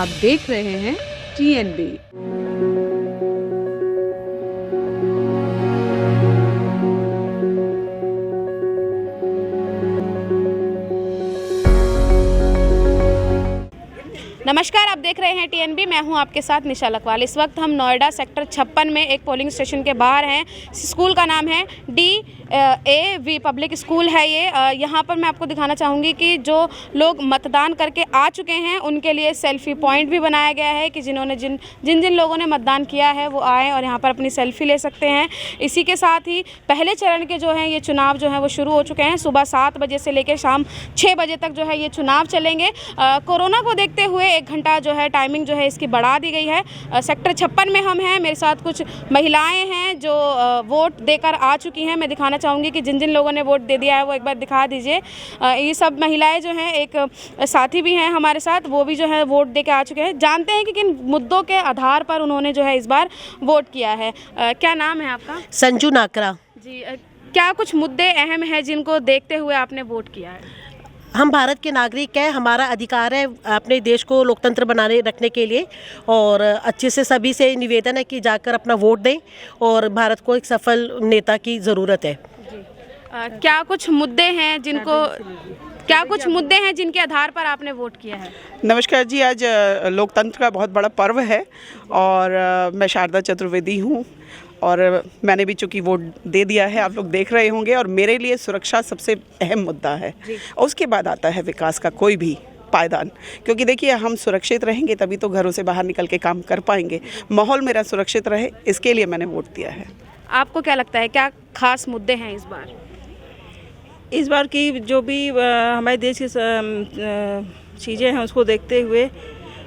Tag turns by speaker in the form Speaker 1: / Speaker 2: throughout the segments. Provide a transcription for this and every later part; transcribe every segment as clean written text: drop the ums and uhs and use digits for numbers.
Speaker 1: आप देख रहे हैं TNB।
Speaker 2: नमस्कार, आप देख रहे हैं TNB। मैं हूं आपके साथ निशा लखवाल। इस वक्त हम नोएडा सेक्टर 56 में एक पोलिंग स्टेशन के बाहर हैं। स्कूल का नाम है DAV पब्लिक स्कूल है ये। यहाँ पर मैं आपको दिखाना चाहूँगी कि जो लोग मतदान करके आ चुके हैं उनके लिए सेल्फी पॉइंट भी बनाया गया है कि जिन्होंने जिन लोगों ने मतदान किया है वो आएँ और यहाँ पर अपनी सेल्फी ले सकते हैं। इसी के साथ ही पहले चरण के जो हैं ये चुनाव जो है वो शुरू हो चुके हैं। सुबह 7 बजे से लेकर शाम 6 बजे तक जो है ये चुनाव चलेंगे। कोरोना को देखते हुए 1 घंटा जो है टाइमिंग जो है इसकी बढ़ा दी गई है। सेक्टर 56 में हम हैं, मेरे साथ कुछ महिलाएं हैं जो वोट देकर आ चुकी हैं। मैं दिखाना चाहूँगी कि जिन लोगों ने वोट दे दिया है वो एक बार दिखा दीजिए। ये सब महिलाएं जो हैं, एक साथी भी हैं हमारे साथ, वो भी जो है वोट दे के आ चुके हैं। जानते हैं कि किन मुद्दों के आधार पर उन्होंने जो है इस बार वोट किया है। क्या नाम है आपका?
Speaker 3: संजू नाकरा
Speaker 2: जी। क्या कुछ मुद्दे अहम हैं जिनको देखते हुए आपने वोट किया है?
Speaker 3: हम भारत के नागरिक हैं, हमारा अधिकार है अपने देश को लोकतंत्र बनाने रखने के लिए, और अच्छे से सभी से निवेदन है कि जाकर अपना वोट दें और भारत को एक सफल नेता की ज़रूरत है।
Speaker 2: क्या कुछ मुद्दे हैं जिनके आधार पर आपने वोट किया है?
Speaker 4: नमस्कार जी, आज लोकतंत्र का बहुत बड़ा पर्व है और मैं शारदा चतुर्वेदी हूँ और मैंने भी चूँकि वोट दे दिया है, आप लोग देख रहे होंगे, और मेरे लिए सुरक्षा सबसे अहम मुद्दा है। और उसके बाद आता है विकास का कोई भी पायदान, क्योंकि देखिए हम सुरक्षित रहेंगे तभी तो घरों से बाहर निकल के काम कर पाएंगे। माहौल मेरा सुरक्षित रहे, इसके लिए मैंने वोट दिया है।
Speaker 2: आपको क्या लगता है, क्या खास मुद्दे हैं
Speaker 5: इस बार की जो भी हमारे देश की चीज़ें हैं उसको देखते हुए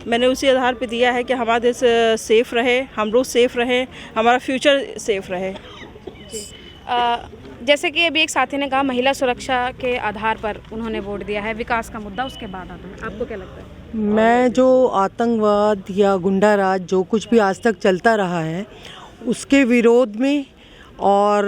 Speaker 5: मैंने उसी आधार पे दिया है कि हमारा देश सेफ़ रहे, हम लोग सेफ़ रहें, हमारा फ्यूचर सेफ़ रहे।
Speaker 2: जैसे कि अभी एक साथी ने कहा महिला सुरक्षा के आधार पर उन्होंने वोट दिया है, विकास का मुद्दा उसके बाद आता है। आपको क्या लगता है?
Speaker 6: मैं जो आतंकवाद या गुंडा राज जो कुछ भी आज तक चलता रहा है उसके विरोध में, और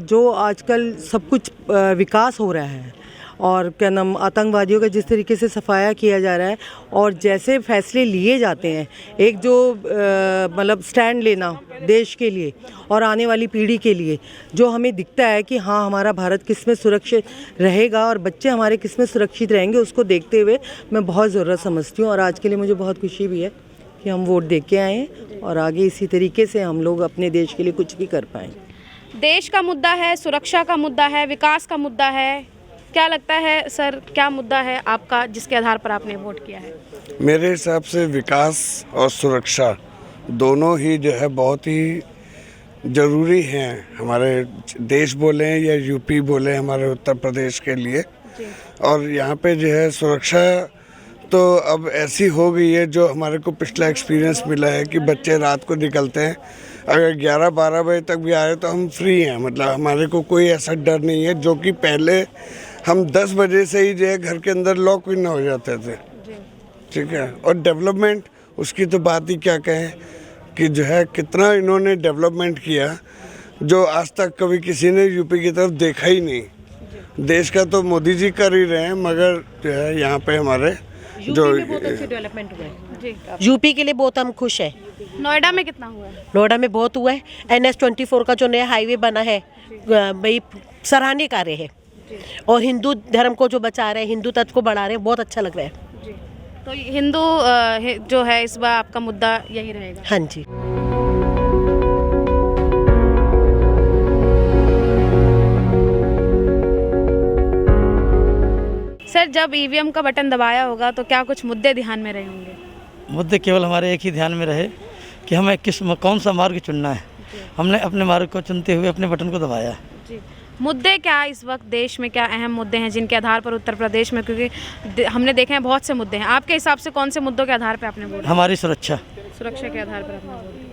Speaker 6: जो आजकल सब कुछ विकास हो रहा है और क्या नाम आतंकवादियों का जिस तरीके से सफाया किया जा रहा है और जैसे फैसले लिए जाते हैं, एक जो मतलब स्टैंड लेना देश के लिए और आने वाली पीढ़ी के लिए, जो हमें दिखता है कि हाँ हमारा भारत किस में सुरक्षित रहेगा और बच्चे हमारे किस में सुरक्षित रहेंगे, उसको देखते हुए मैं बहुत ज़रूरत समझती हूँ। और आज के लिए मुझे बहुत खुशी भी है कि हम वोट दे के आए हैं और आगे इसी तरीके से हम लोग अपने देश के लिए कुछ भी कर पाएँ।
Speaker 2: देश का मुद्दा है, सुरक्षा का मुद्दा है, विकास का मुद्दा है। क्या लगता है सर, क्या मुद्दा है आपका जिसके आधार पर आपने वोट किया है?
Speaker 7: मेरे हिसाब से विकास और सुरक्षा दोनों ही जो है बहुत ही ज़रूरी हैं, हमारे देश बोले या यूपी बोले, हमारे उत्तर प्रदेश के लिए। और यहाँ पे जो है सुरक्षा तो अब ऐसी हो गई है, जो हमारे को पिछला एक्सपीरियंस मिला है कि बच्चे रात को निकलते हैं, अगर 11-12 बजे तक भी आए तो हम फ्री हैं, मतलब हमारे को कोई ऐसा डर नहीं है, जो कि पहले हम 10 बजे से ही जो है घर के अंदर लॉक इन हो जाते थे। ठीक है। और डेवलपमेंट, उसकी तो बात ही क्या कहें कि जो है कितना इन्होंने डेवलपमेंट किया जो आज तक कभी किसी ने यूपी की तरफ देखा ही नहीं। देश का तो मोदी जी कर ही रहे हैं, मगर जो है यहाँ पे हमारे जो
Speaker 3: बहुत अच्छे डेवलपमेंट हुए हैं। यूपी के लिए बहुत हम खुश हैं।
Speaker 2: नोएडा में कितना हुआ है?
Speaker 3: नोएडा में बहुत हुआ है। NH-24 का जो नया हाईवे बना है भाई सराहनीय कार्य है, और हिंदू धर्म को जो बचा रहे हैं, हिंदू तत्व को बढ़ा रहे हैं, बहुत अच्छा लग रहा है।
Speaker 2: तो हिंदू जो है इस बार आपका मुद्दा यही रहेगा?
Speaker 3: हाँ जी।
Speaker 2: सर, जब EVM का बटन दबाया होगा तो क्या कुछ मुद्दे ध्यान में रहे होंगे?
Speaker 8: मुद्दे केवल हमारे एक ही ध्यान में रहे कि हमें कौन सा मार्ग चुनना है। हमने अपने मार्ग को चुनते हुए अपने बटन को दबाया।
Speaker 2: जी। मुद्दे क्या इस वक्त देश में, क्या अहम मुद्दे हैं जिनके आधार पर उत्तर प्रदेश में, क्योंकि हमने देखे हैं बहुत से मुद्दे हैं, आपके हिसाब से कौन से मुद्दों के आधार पर आपने वोट?
Speaker 8: हमारी सुरक्षा
Speaker 2: के आधार पर आपने वोट दिया।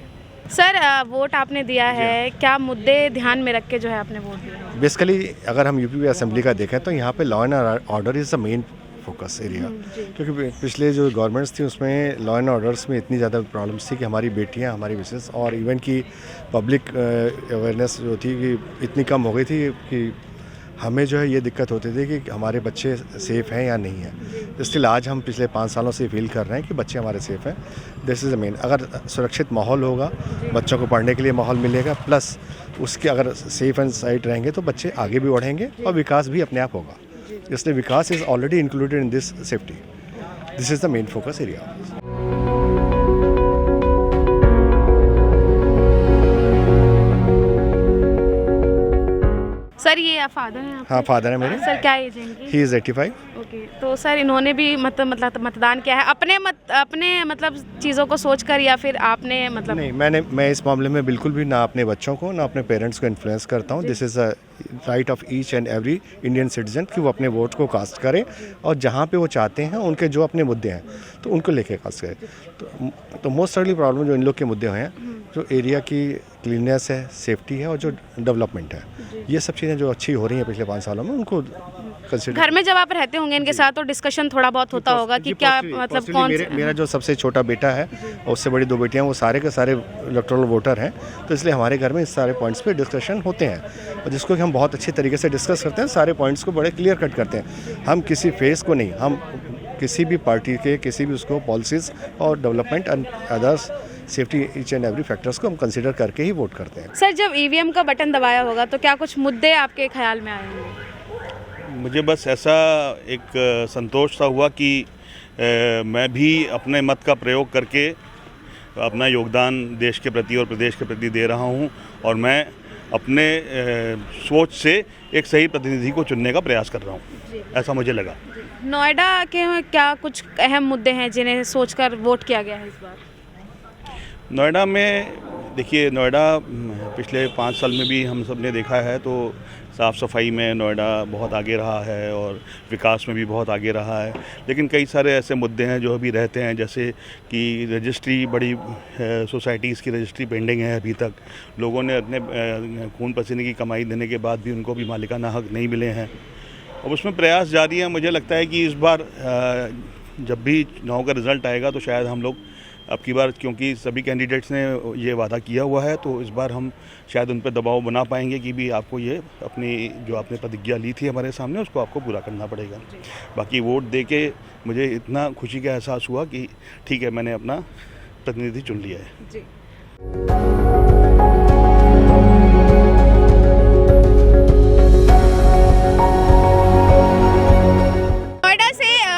Speaker 2: सर, वोट आपने दिया है, क्या मुद्दे ध्यान में रख के जो है आपने वोट दिया?
Speaker 9: बेसिकली अगर हम यूपी असेंबली का देखें तो यहाँ पे law and order is the main focus area, क्योंकि पिछले जो गवर्नमेंट्स थी उसमें लॉ एंड ऑर्डर्स में इतनी ज़्यादा प्रॉब्लम्स थी कि हमारी बेटियाँ, हमारी मिसेस और इवन की पब्लिक अवेयरनेस जो थी कि इतनी कम हो गई थी कि हमें जो है ये दिक्कत होती थी कि हमारे बच्चे सेफ़ हैं या नहीं हैं। स्टिल आज हम पिछले 5 सालों से फील कर रहे हैं कि बच्चे हमारे सेफ़ हैं। This is the main. अगर सुरक्षित माहौल होगा, बच्चों को पढ़ने के लिए माहौल मिलेगा, प्लस उसके अगर सेफ़ एंड साइड रहेंगे तो बच्चे आगे भी बढ़ेंगे और विकास भी अपने आप होगा। इसलिए vikas is already included in this safety. This is the main focus area.
Speaker 2: Sir ये फादर हैं आपके?
Speaker 9: हाँ, फादर है मेरे।
Speaker 2: सर क्या एज है इनकी?
Speaker 9: He is 85।
Speaker 2: ओके, तो सर इन्होंने भी मतलब मतदान किया है अपने मतलब चीज़ों को सोचकर, या फिर आपने मतलब?
Speaker 9: नहीं, मैं इस मामले में बिल्कुल भी ना अपने बच्चों को ना अपने पेरेंट्स को इन्फ्लुएंस करता हूँ। This is a right of each and every Indian citizen कि वो अपने वोट को कास्ट करें और जहाँ पे वो चाहते हैं उनके जो अपने मुद्दे हैं तो उनको लेके कास्ट करें। तो मोस्ट सर्टली प्रॉब्लम जो इन लोग के मुद्दे हैं, जो एरिया की क्लीननेस है, सेफ्टी है और जो डेवलपमेंट है, ये सब चीज़ें जो अच्छी हो रही हैं पिछले 5 सालों में, उनको कंसिडर।
Speaker 2: घर में जब आप रहते होंगे इनके साथ तो डिस्कशन थोड़ा बहुत होता होगा कि क्या मतलब कौन
Speaker 9: मेरा जो सबसे छोटा बेटा है और उससे बड़ी 2 बेटियां, वो सारे के सारे इलेक्टोरल वोटर हैं, तो इसलिए हमारे घर में इस सारे पॉइंट्स पे डिस्कशन होते हैं और जिसको कि हम बहुत अच्छे तरीके से डिस्कस करते हैं। सारे पॉइंट्स को बड़े क्लियर कट करते हैं। हम किसी फेस को नहीं, हम किसी भी पार्टी के किसी भी उसको पॉलिसीज़ और development and others safety each and every factors को हम कंसीडर करके ही वोट करते हैं।
Speaker 2: सर जब ईवीएम का बटन दबाया होगा तो क्या कुछ मुद्दे आपके ख्याल में आए होंगे?
Speaker 10: मुझे बस ऐसा एक संतोष सा हुआ कि मैं भी अपने मत का प्रयोग करके अपना योगदान देश के प्रति और प्रदेश के प्रति दे रहा हूं और मैं अपने सोच से एक सही प्रतिनिधि को चुनने का प्रयास कर रहा हूं, ऐसा मुझे लगा।
Speaker 2: नोएडा के क्या कुछ अहम मुद्दे हैं जिन्हें सोचकर वोट किया गया है इस बार?
Speaker 10: नोएडा में देखिए, नोएडा पिछले 5 साल में भी हम सब ने देखा है तो साफ़ सफाई में नोएडा बहुत आगे रहा है और विकास में भी बहुत आगे रहा है। लेकिन कई सारे ऐसे मुद्दे हैं जो अभी रहते हैं, जैसे कि रजिस्ट्री, बड़ी सोसाइटीज़ की रजिस्ट्री पेंडिंग है अभी तक। लोगों ने अपने खून पसीने की कमाई देने के बाद भी उनको भी मालिकाना हक नहीं मिले हैं और उसमें प्रयास जारी है। मुझे लगता है कि इस बार जब भी चुनाव का रिज़ल्ट आएगा तो शायद हम लोग अब की बार, क्योंकि सभी कैंडिडेट्स ने ये वादा किया हुआ है, तो इस बार हम शायद उन पर दबाव बना पाएंगे कि भी आपको ये अपनी जो आपने प्रतिज्ञा ली थी हमारे सामने उसको आपको पूरा करना पड़ेगा। बाकी वोट देके मुझे इतना खुशी का एहसास हुआ कि ठीक है, मैंने अपना प्रतिनिधि चुन लिया है। जी।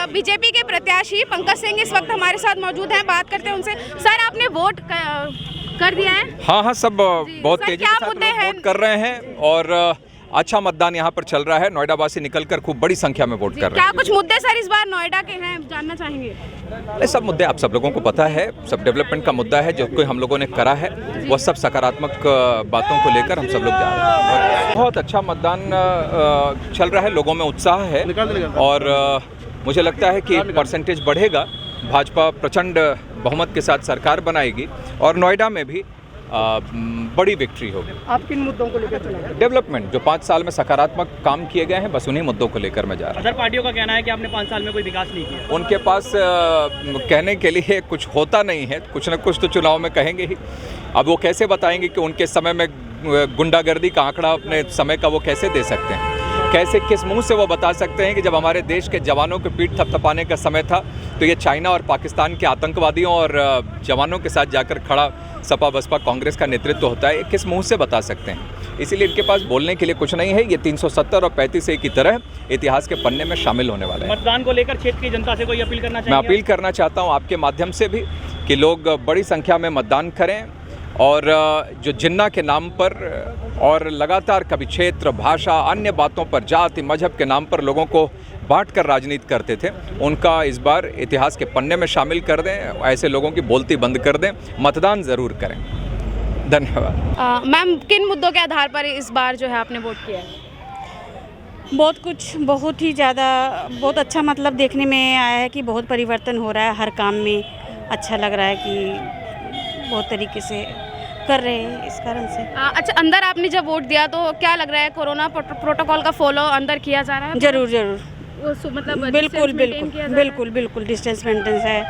Speaker 2: बीजेपी के प्रत्याशी पंकज सिंह इस वक्त हमारे साथ मौजूद हैं, बात करते हैं उनसे। सर आपने वोट कर दिया है?
Speaker 11: हाँ, सब बहुत तेजी के साथ वोट कर रहे हैं और अच्छा मतदान यहाँ पर चल रहा है। नोएडा वासी निकलकर खूब बड़ी संख्या में वोट कर रहे हैं।
Speaker 2: क्या कुछ मुद्दे सर इस बार नोएडा के हैं, जानना चाहेंगे?
Speaker 11: ये सब मुद्दे आप सब लोगों को पता है, सब डेवलपमेंट का मुद्दा है जो कोई हम लोगों ने करा है, वो सब सकारात्मक बातों को लेकर हम सब लोग जा रहे हैं। बहुत अच्छा मतदान चल रहा है, लोगों में उत्साह है और मुझे लगता है कि परसेंटेज बढ़ेगा। भाजपा प्रचंड बहुमत के साथ सरकार बनाएगी और नोएडा में भी बड़ी विक्ट्री होगी।
Speaker 12: आप किन मुद्दों को लेकर चल रहे हैं?
Speaker 11: डेवलपमेंट, जो 5 साल में सकारात्मक काम किए गए हैं, बस उन्हीं मुद्दों को लेकर मैं जा रहा हूँ।
Speaker 12: अदर पार्टियों का कहना है कि आपने 5 साल में कोई विकास नहीं किया।
Speaker 11: उनके पास कहने के लिए कुछ होता नहीं है, कुछ न कुछ तो चुनाव में कहेंगे ही। अब वो कैसे बताएंगे कि उनके समय में गुंडागर्दी का आंकड़ा अपने समय का वो कैसे दे सकते हैं? कैसे, किस मुंह से वो बता सकते हैं कि जब हमारे देश के जवानों के पीठ थपथपाने का समय था तो ये चाइना और पाकिस्तान के आतंकवादियों और जवानों के साथ जाकर खड़ा सपा बसपा कांग्रेस का नेतृत्व होता है? किस मुंह से बता सकते हैं? इसीलिए इनके पास बोलने के लिए कुछ नहीं है। ये 370 और 35A की तरह इतिहास के पन्ने में शामिल होने वाले हैं।
Speaker 12: मतदान को लेकर क्षेत्र की जनता से कोई अपील करना चाहिए?
Speaker 11: मैं अपील करना चाहता हूँ आपके माध्यम से भी कि लोग बड़ी संख्या में मतदान करें और जो जिन्ना के नाम पर और लगातार कभी क्षेत्र, भाषा, अन्य बातों पर, जाति मजहब के नाम पर लोगों को बांटकर राजनीति करते थे, उनका इस बार इतिहास के पन्ने में शामिल कर दें। ऐसे लोगों की बोलती बंद कर दें, मतदान ज़रूर करें। धन्यवाद।
Speaker 2: मैम, किन मुद्दों के आधार पर इस बार जो है आपने वोट किया है?
Speaker 13: बहुत कुछ, बहुत ही ज़्यादा, बहुत अच्छा मतलब देखने में आया है कि बहुत परिवर्तन हो रहा है हर काम में। अच्छा लग रहा है कि बहुत तरीके से कर रहे हैं इस कारण से।
Speaker 2: अच्छा, अंदर आपने जब वोट दिया तो क्या लग रहा है, कोरोना प्रोटोकॉल का फॉलो अंदर किया जा रहा है?
Speaker 13: जरूर जरूर,
Speaker 2: मतलब
Speaker 13: बिल्कुल डिस्टेंस मेंटेन है,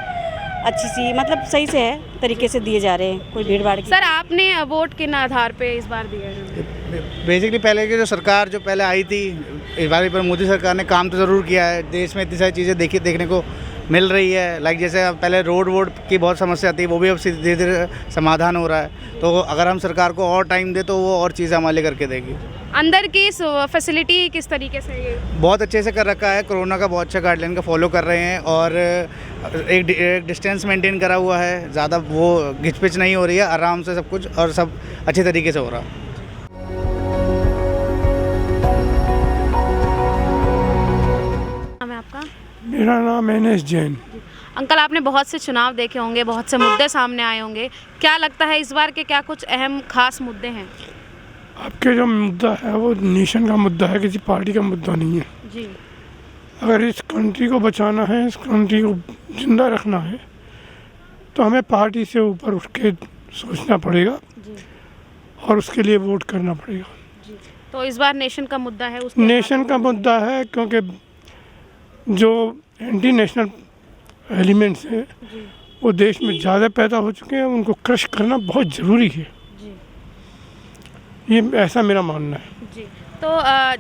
Speaker 13: अच्छी सी, मतलब सही से है तरीके से दिए जा रहे हैं, कोई भीड़ भाड़ की।
Speaker 2: सर आपने वोट किन आधार पे इस बार दिए हैं?
Speaker 12: बेसिकली पहले की जो सरकार जो पहले आई थी, इस बार पर मोदी सरकार ने काम तो ज़रूर किया है। देश में इतनी सारी चीज़ें देखने को मिल रही है। लाइक जैसे पहले रोड की बहुत समस्या थी, वो भी अब धीरे धीरे समाधान हो रहा है। तो अगर हम सरकार को और टाइम दे तो वो और चीज़ें हमारे लिए करके देगी।
Speaker 2: अंदर की फैसिलिटी किस तरीके से ये
Speaker 12: बहुत अच्छे से कर रखा है। कोरोना का बहुत अच्छा गाइडलाइन का फॉलो कर रहे हैं और एक डिस्टेंस मेंटेन करा हुआ है। ज़्यादा वो घिचपिच नहीं हो रही है, आराम से सब कुछ और सब अच्छे तरीके से हो रहा है।
Speaker 2: नाम है आपका?
Speaker 14: मेरा नाम एनएस जैन।
Speaker 2: अंकल, आपने बहुत से चुनाव देखे होंगे, बहुत से मुद्दे सामने आए होंगे। क्या लगता है इस बार के क्या कुछ अहम खास मुद्दे हैं?
Speaker 14: आपके जो मुद्दा है वो नेशन का मुद्दा है, किसी पार्टी का मुद्दा नहीं है
Speaker 2: जी।
Speaker 14: अगर इस कंट्री को बचाना है, इस कंट्री को जिंदा रखना है, तो हमें पार्टी से ऊपर उठ के सोचना पड़ेगा जी। और उसके लिए वोट करना पड़ेगा
Speaker 2: जी। तो इस बार नेशन का मुद्दा है,
Speaker 14: नेशन का मुद्दा है, क्योंकि जो एंटी नेशनल एलिमेंट्स हैं वो देश में ज़्यादा पैदा हो चुके हैं, उनको क्रश करना बहुत ज़रूरी है जी। ये ऐसा मेरा मानना है
Speaker 2: जी। तो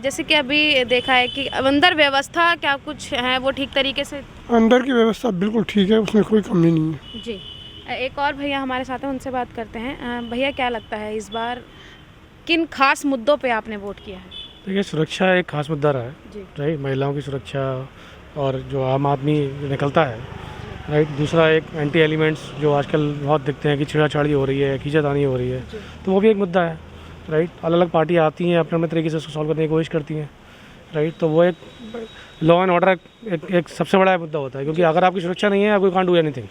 Speaker 2: जैसे कि अभी देखा है कि अंदर व्यवस्था क्या कुछ है वो ठीक तरीके से?
Speaker 14: अंदर की व्यवस्था बिल्कुल ठीक है, उसमें कोई कमी नहीं है
Speaker 2: जी। एक और भैया हमारे साथ हैं, उनसे बात करते हैं। भैया, क्या लगता है इस बार किन खास मुद्दों पे आपने वोट किया है?
Speaker 15: देखिए, सुरक्षा एक खास मुद्दा रहा है राइट, महिलाओं की सुरक्षा और जो आम आदमी निकलता है राइट। दूसरा एक एंटी एलिमेंट्स जो आजकल बहुत दिखते हैं कि छेड़ाछाड़ी हो रही है, खींचातानी हो रही है, तो वो भी एक मुद्दा है राइट। अलग अलग पार्टी आती हैं, अपने अपने तरीके से उसको सॉल्व करने की कोशिश करती हैं राइट। तो वो एक लॉ एंड ऑर्डर एक सबसे बड़ा मुद्दा होता है, क्योंकि अगर आपकी सुरक्षा नहीं है, आप you can't do anything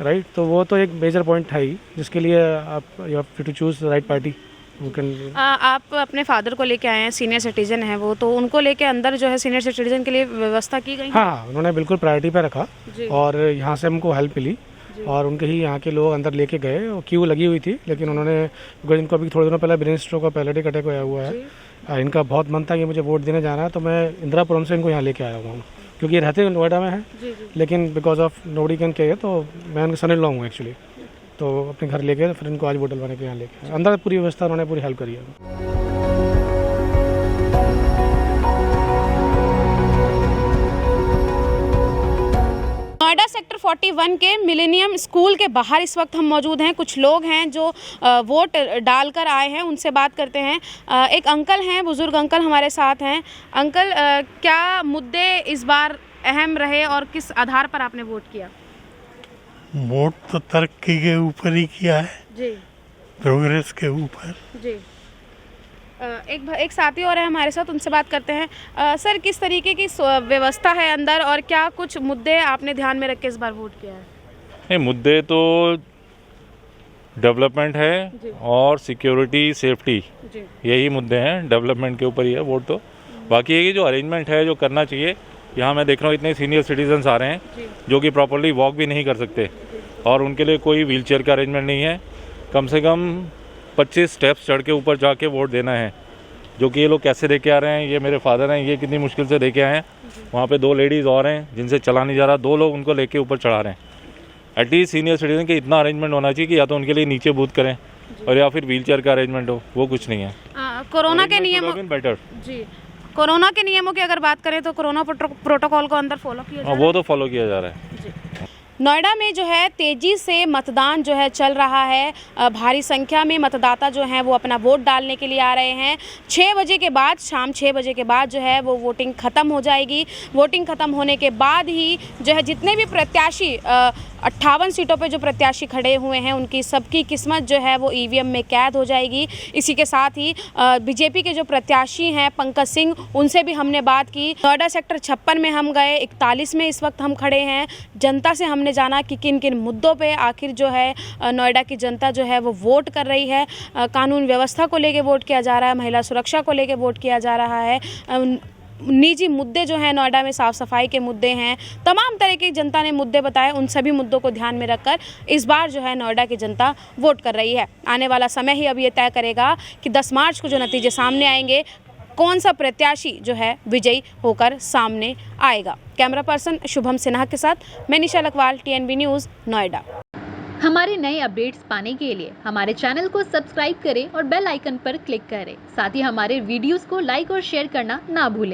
Speaker 15: right. तो वो तो एक मेजर पॉइंट है ही, जिसके लिए आप you have to choose the right party.
Speaker 2: आप अपने फादर को लेके आए हैं, सीनियर सिटीजन है वो, तो उनको लेके अंदर जो है सीनियर सिटीजन के लिए व्यवस्था की गई?
Speaker 15: हाँ, उन्होंने बिल्कुल प्रायोरिटी पे रखा और यहाँ से हमको हेल्प मिली और उनके ही यहाँ के लोग अंदर लेके गए और क्यू लगी हुई थी। लेकिन उन्होंने, क्योंकि इनको अभी थोड़े दिनों पहले ब्रेन स्ट्रोक का पैरालिटिक अटैक आया हुआ है, इनका बहुत मन था कि मुझे वोट देने जाना है, तो मैं इंदिरापुरम से इनको यहाँ लेके आया हुआ हूँ, क्योंकि ये रहते नोएडा में है लेकिन because of nobody can care, तो मैं उनके सन इन लॉ हूँ एक्चुअली। तो अपने घर लेके फिर इनको आज वोट डलवाने के यहाँ लेके अंदर पूरी व्यवस्था उन्होंने पूरी हेल्प करी है।
Speaker 2: नोएडा सेक्टर 41 के मिलेनियम स्कूल के बाहर इस वक्त हम मौजूद हैं। कुछ लोग हैं जो वोट डालकर आए हैं, उनसे बात करते हैं। एक अंकल हैं, बुजुर्ग अंकल हमारे साथ हैं। अंकल, क्या मुद्दे इस बार अहम रहे और किस आधार पर आपने वोट किया?
Speaker 14: वोट तो तरक्की के ऊपर ही किया है
Speaker 2: जी,
Speaker 14: प्रोग्रेस के ऊपर
Speaker 2: जी। एक साथी और है हमारे साथ, उनसे बात करते हैं। सर, किस तरीके की व्यवस्था है अंदर और क्या कुछ मुद्दे आपने ध्यान में रख के इस बार वोट किया है?
Speaker 16: मुद्दे तो डेवलपमेंट है और सिक्योरिटी, सेफ्टी, यही मुद्दे हैं। डेवलपमेंट के ऊपर ही है वोट तो। बाकी ये जो अरेंजमेंट है जो करना चाहिए, यहाँ मैं देख रहा हूँ इतने सीनियर सिटीजन्स आ रहे हैं जो कि प्रॉपर्ली वॉक भी नहीं कर सकते और उनके लिए कोई व्हीलचेयर का अरेंजमेंट नहीं है। कम से कम 25 स्टेप्स चढ़ के ऊपर जाके वोट देना है, जो कि ये लोग कैसे दे के आ रहे हैं। ये मेरे फादर हैं, ये कितनी मुश्किल से दे के आए हैं। वहाँ पे 2 लेडीज़ और हैं जिनसे चला नहीं जा रहा, 2 लोग उनको लेके ऊपर चढ़ा रहे हैं। एटलीस्ट सीनियर सिटीजन के इतना अरेंजमेंट होना चाहिए कि या तो उनके लिए नीचे बूथ करें और या फिर व्हीलचेयर का अरेंजमेंट हो, वो कुछ नहीं है।
Speaker 2: कोरोना के नियम
Speaker 16: बेटर
Speaker 2: जी, कोरोना के नियमों की अगर बात करें तो कोरोना प्रोटोकॉल को अंदर फॉलो किया जा रहा है?
Speaker 16: वो तो फॉलो किया जा रहा है।
Speaker 2: नोएडा में जो है तेज़ी से मतदान जो है चल रहा है। भारी संख्या में मतदाता जो हैं वो अपना वोट डालने के लिए आ रहे हैं। 6 बजे के बाद, शाम 6 बजे के बाद जो है वो वोटिंग ख़त्म हो जाएगी। वोटिंग ख़त्म होने के बाद ही जो है जितने भी प्रत्याशी 58 सीटों पे जो प्रत्याशी खड़े हुए हैं उनकी सबकी किस्मत जो है वो ईवीएम में कैद हो जाएगी। इसी के साथ ही बीजेपी के जो प्रत्याशी हैं पंकज सिंह, उनसे भी हमने बात की। नोएडा सेक्टर 56 में हम गए, 41 में इस वक्त हम खड़े हैं। जनता से हमने जाना कि किन किन मुद्दों पे आखिर जो है नोएडा की जनता जो है वो वोट कर रही है। कानून व्यवस्था को लेके वोट किया जा रहा है, महिला सुरक्षा को लेके वोट किया जा रहा है, निजी मुद्दे जो हैं नोएडा में साफ़ सफाई के मुद्दे हैं, तमाम तरह की जनता ने मुद्दे बताए। उन सभी मुद्दों को ध्यान में रखकर इस बार जो है नोएडा की जनता वोट कर रही है। आने वाला समय ही अब ये तय करेगा कि 10 मार्च को जो नतीजे सामने आएंगे, कौन सा प्रत्याशी जो है विजयी होकर सामने आएगा। कैमरा पर्सन शुभम सिन्हा के साथ मैं निशा लखवाल, TNB न्यूज़, नोएडा।
Speaker 17: हमारे नए अपडेट्स पाने के लिए हमारे चैनल को सब्सक्राइब करें और बेल आइकन पर क्लिक करें। साथ ही हमारे वीडियोस को लाइक और शेयर करना ना भूलें।